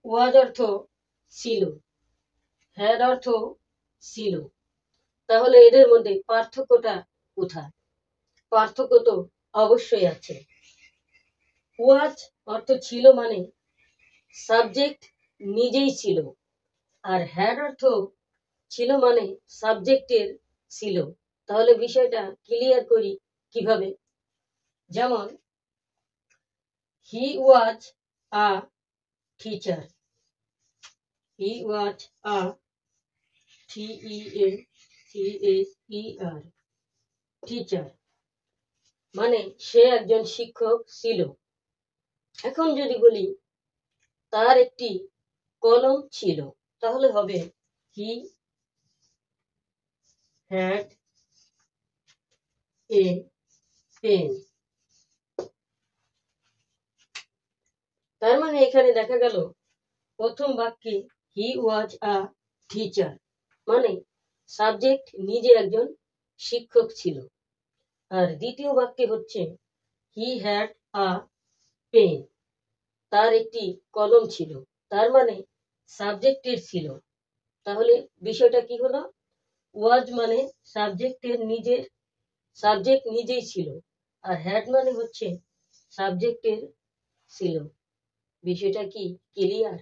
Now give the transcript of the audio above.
ওয়াজ অর্থ ছিল, হ্যাড অর্থ ছিল। তাহলে এদের মধ্যে পার্থক্যটা কোথায়? পার্থক্য তো অবশ্যই আছে। ওয়াজ অর্থ ছিল মানে সাবজেক্ট নিজেই ছিল, আর হ্যাড অর্থ ছিল মানে সাবজেক্টের ছিল। তাহলে বিষয়টা ক্লিয়ার করি কিভাবে? যেমন he was a teacher, he was a TEACHER teacher, মানে সে একজন শিক্ষক ছিল। এখন যদি বলি তার একটি কলম ছিল, তাহলে হবে হি হ্যাড এ পেন। তার মানে এখানে দেখা গেল প্রথম বাক্যে হি ওয়াজ আ টিচার মানে সাবজেক্ট নিজে একজন শিক্ষক ছিল, আর দ্বিতীয় বাক্যে হচ্ছে হি হ্যাড আ পেন, তার একটি কলম ছিল, তার মানে সাবজেক্টের ছিল। তাহলে বিষয়টা কি হলো? ওয়াজ মানে সাবজেক্ট নিজেই ছিল, আর হ্যাড মানে হচ্ছে সাবজেক্টের ছিল। বিষয়টা কি ক্লিয়ার?